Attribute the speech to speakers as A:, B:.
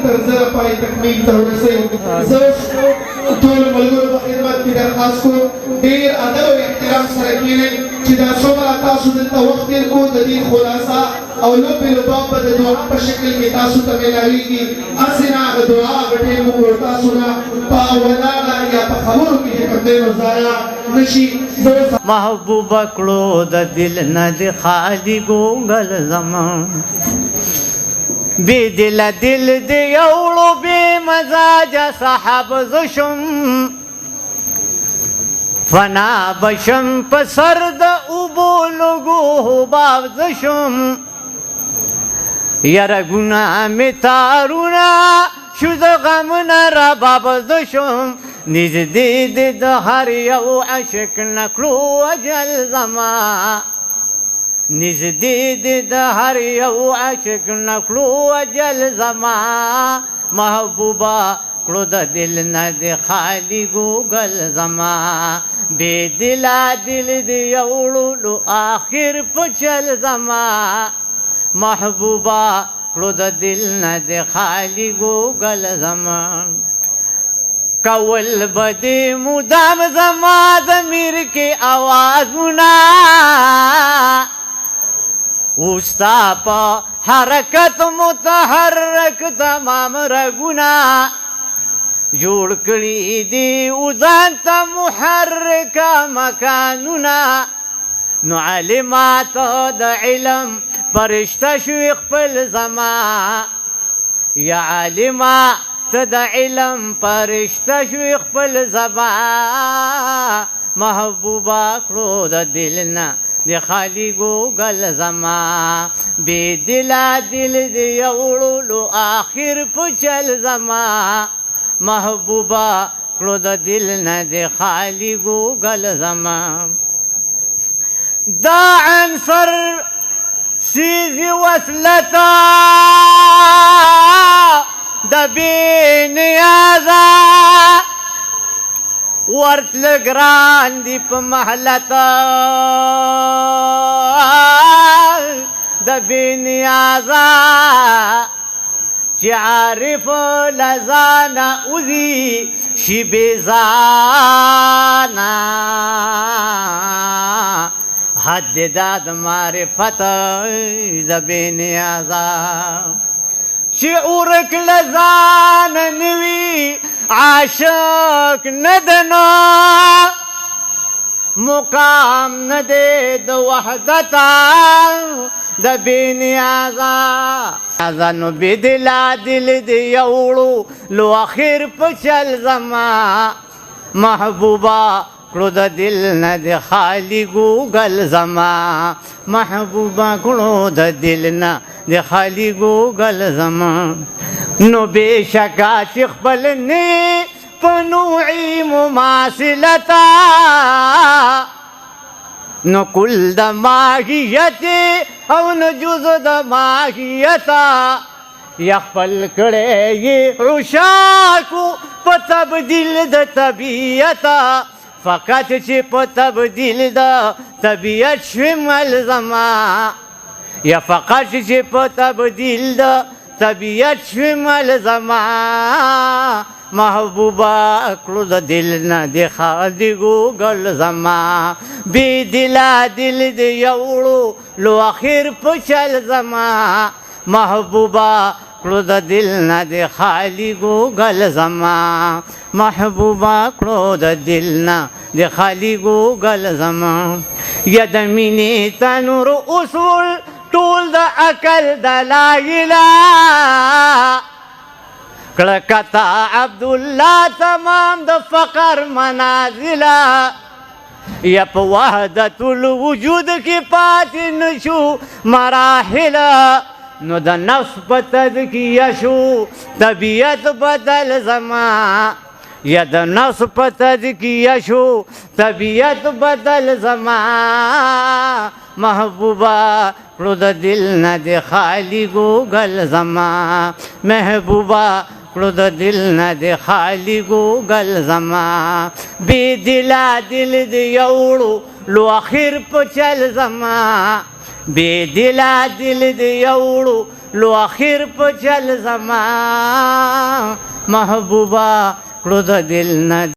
A: تر زره پای تکمیل ته ورسوي. زه ټولو ملګرو په خدمت کې درخواست کوم ډېر ادب او احترام سره کښېنئ چې دا څومره تاسو دلته وخت تېر کړو د دې خلاصه او لوبې لوباب به د دعا په شکل کې تاسو ته میلاویږي. هسې نه د دعا غټې موږ تاسو نه په ولاړه یا په خبرو کې چې کوم دی نو ضایع نه شي.
B: محبوبه کړو د دل نه د خالي ګونګل زمان بی دل دل دی یوړو بی مزاج صاحب زشم فنا بشم پسر د اوبو لګو حباب زشم یرګونا می تارونا شو د غم نه رباب زشم نږدې دې د هر یو عاشق نکړو اجل زما نږدې دې د هر یو عاشق نکړو اجل زما محبوبه کړو د دل نه د خالي ګوګل زما بې دله دل دې یوړلو آخر په چل زما محبوبه کړو د دل نه د خالي ګوګل زما کول بدی مدام زما ضمیر کې آوازونه اوستا په حرکت متحرک تمام رګونه جوړ کړي دي وزان ته محرک مکانونه نو علمات د علم فرشته شوي خپل زما یا علما ته د علم فرشته شوي خپل زما محبوبه کړو د دل نه د خالي ګوګل زما بې دله دل د یوړلو آخر په چل زما محبوبه کړو د دل نه د خالي ګوګل زما دا عنصر سیزی وصلتا د بې نیازه ورتل ګران دي په محلته د بې نیازه چې عارف لزانه اوزي شي بېزانه حد دا د معرفت د بې نیازه چې اورک لزان نوي عاشق ندنو مقام ندې د وحدتا د بې نیازه نو بې دله دل د یوړو لو اخر په چل زما محبوبه کړو د دل نه د خالي ګوګل زما محبوبه کړو د دل نه د خالي ګوګل زما نو بېشکه چې خپل نه په نوعي مماثلته نو کل د ماهیت او نو جز د ماهیته یا خپل کړی یې عشاقو په تبدیل د طبیعته فقط چې په تبدیل د طبیعت شوي ملزما یا فقط چې په تبدیل د طبیعت شوي ملزما محبوبه کړو د دل نه د خالي ګوګل زما بې دله دل د یوړو لو اخر په چل زما محبوبه کړو د دل نه د خالي ګوګل زما محبوبه کړو د دل نه د خالي ګوګل زما یا د مینې تنور اصول ټول د عقل دلایله کړه کتا عبدالله تمام د فقر منازله یا په وحدت الوجود کې پاتې نشو مراحله نو د نفس په تزکیه شو طبیعت بدل زما یا د نفس په تزکیه شو طبیعت بدل زما محبوبه کړو د دل نه د خالي ګوګل زما محبوبه کړو د دل نه د خالي ګوګل زما بې دله دل د یوړو لو اخر په چل زما بې دله دل د یوړو لو اخر په چل زما محبوبا کړو د دل نه